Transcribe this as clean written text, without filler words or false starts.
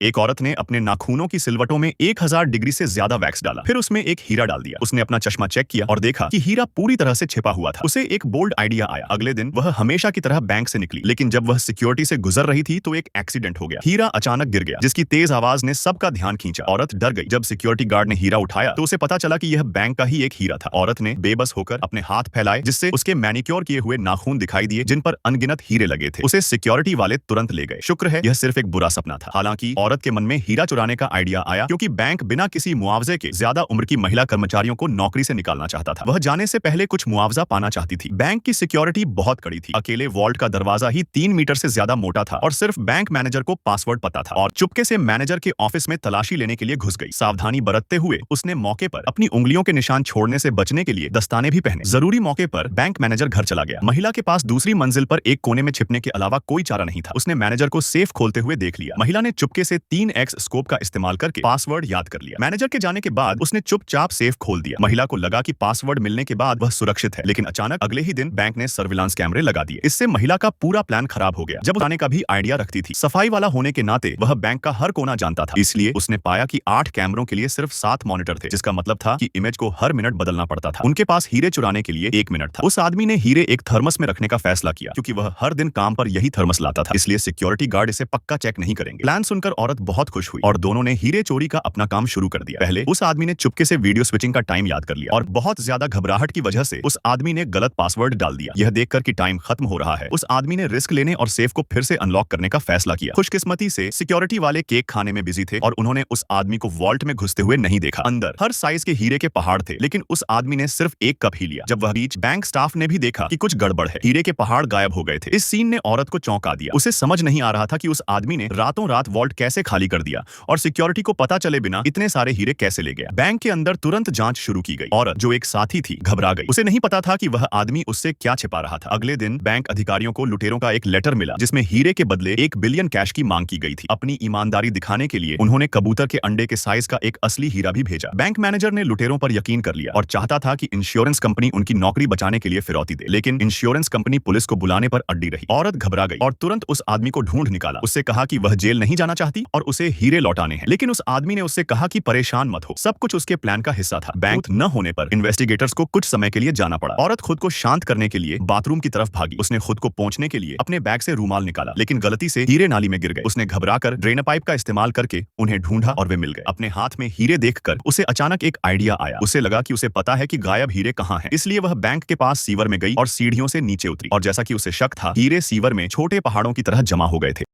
एक औरत ने अपने नाखूनों की सिलवटों में 1000 डिग्री से ज्यादा वैक्स डाला, फिर उसमें एक हीरा डाल दिया। उसने अपना चश्मा चेक किया और देखा कि हीरा पूरी तरह से छिपा हुआ था। उसे एक बोल्ड आइडिया आया। अगले दिन वह हमेशा की तरह बैंक से निकली, लेकिन जब वह सिक्योरिटी से गुजर रही थी तो एक एक्सीडेंट हो गया। हीरा अचानक गिर गया, जिसकी तेज आवाज ने सबका ध्यान खींचा। औरत डर गई। जब सिक्योरिटी गार्ड ने हीरा उठाया तो उसे पता चला कि यह बैंक का ही एक हीरा था। औरत ने बेबस होकर अपने हाथ फैलाए, जिससे उसके मैनिक्योर किए हुए नाखून दिखाई दिए, जिन पर अनगिनत हीरे लगे थे। उसे सिक्योरिटी वाले तुरंत ले गए। शुक्र है यह सिर्फ एक बुरा सपना था। हालांकि औरत के मन में हीरा चुराने का आइडिया आया, क्योंकि बैंक बिना किसी मुआवजे के ज्यादा उम्र की महिला कर्मचारियों को नौकरी से निकालना चाहता था। वह जाने से पहले कुछ मुआवजा पाना चाहती थी। बैंक की सिक्योरिटी बहुत कड़ी थी। अकेले वॉल्ट का दरवाजा ही 3 मीटर से ज्यादा मोटा था और सिर्फ बैंक मैनेजर को पासवर्ड पता था। और चुपके से मैनेजर के ऑफिस में तलाशी लेने के लिए घुस गई। सावधानी बरतते हुए उसने मौके पर अपनी उंगलियों के निशान छोड़ने से बचने के लिए दस्ताने भी पहने। जरूरी मौके पर बैंक मैनेजर घर चला गया। महिला के पास दूसरी मंजिल पर एक कोने में छिपने के अलावा कोई चारा नहीं था। उसने मैनेजर को सेफ खोलते हुए देख लिया। महिला ने चुपके से 3x स्कोप का इस्तेमाल करके पासवर्ड याद कर लिया। मैनेजर के जाने के बाद उसने चुपचाप सेफ खोल दिया। महिला को लगा कि पासवर्ड मिलने के बाद वह सुरक्षित है, लेकिन अचानक अगले ही दिन बैंक ने सर्विलांस कैमरे लगा दिए। इससे महिला का पूरा प्लान खराब हो गया। जब उठाने का भी आइडिया रखती थी, सफाई वाला होने के नाते वह बैंक का हर कोना जानता था। इसलिए उसने पाया कि 8 कैमरों के लिए सिर्फ 7 मॉनिटर थे, जिसका मतलब था कि इमेज को हर मिनट बदलना पड़ता था। उनके पास हीरे चुराने के लिए 1 मिनट था। उस आदमी ने हीरे एक थर्मस में रखने का फैसला किया, क्योंकि वह हर दिन काम पर यही थर्मस लाता था। इसलिए सिक्योरिटी गार्ड इसे पक्का चेक नहीं करेंगे। प्लान सुनकर औरत बहुत खुश हुई और दोनों ने हीरे चोरी का अपना काम शुरू कर दिया। पहले उस आदमी ने चुपके से वीडियो स्विचिंग का टाइम याद कर लिया और बहुत ज्यादा घबराहट की वजह से उस आदमी ने गलत पासवर्ड डाल दिया। यह देखकर कि टाइम खत्म हो रहा है, उस आदमी ने रिस्क लेने और सेफ को फिर से अनलॉक करने का फैसला किया। खुशकिस्मती से सिक्योरिटी वाले केक खाने में बिजी थे और उन्होंने उस आदमी को वॉल्ट में घुसते हुए नहीं देखा। अंदर हर साइज के हीरे के पहाड़ थे, लेकिन उस आदमी ने सिर्फ एक कप ही लिया। जब वह बीच बैंक स्टाफ ने भी देखा कि कुछ गड़बड़ है, हीरे के पहाड़ गायब हो गए थे। इस सीन ने औरत को चौंका दिया। उसे समझ नहीं आ रहा था कि उस आदमी ने रातों रात वॉल्ट कैसे खाली कर दिया और सिक्योरिटी को पता चले बिना इतने सारे हीरे कैसे ले गया। बैंक के अंदर तुरंत जांच शुरू की गई। औरत, जो एक साथी थी, घबरा गई। उसे नहीं पता था कि वह आदमी उससे क्या छिपा रहा था। अगले दिन बैंक अधिकारियों को लुटेरों का एक लेटर मिला, जिसमें हीरे के बदले 1 बिलियन कैश की मांग की गई थी। अपनी ईमानदारी दिखाने के लिए उन्होंने कबूतर के अंडे के साइज का एक असली हीरा भी भेजा। बैंक मैनेजर ने लुटेरों पर यकीन कर लिया और चाहता था कि इंश्योरेंस कंपनी उनकी नौकरी बचाने के लिए फिरौती दे, लेकिन इंश्योरेंस कंपनी पुलिस को बुलाने पर अड्डी रही। औरत घबरा गई और तुरंत उस आदमी को ढूंढ निकाला। उससे कहा कि वह जेल नहीं जाना चाहती और उसे हीरे लौटाने हैं, लेकिन उस आदमी ने उससे कहा कि परेशान मत हो, सब कुछ उसके प्लान का हिस्सा था। बैंक न होने पर इन्वेस्टिगेटर्स को कुछ समय के लिए जाना पड़ा। औरत खुद को शांत करने के लिए बाथरूम की तरफ भागी। उसने खुद को पोंछने के लिए अपने बैग से रूमाल निकाला, लेकिन गलती से हीरे नाली में गिर गए। उसने घबराकर ड्रेन पाइप का इस्तेमाल करके उन्हें ढूंढा और वे मिल गए। अपने हाथ में हीरे देखकर उसे अचानक एक आइडिया आया। उसे लगा कि उसे पता है कि गायब हीरे कहाँ हैं। इसलिए वह बैंक के पास सीवर में गई और सीढ़ियों से नीचे उतरी, और जैसा कि उसे शक था, हीरे सीवर में छोटे पहाड़ों की तरह जमा हो गए थे।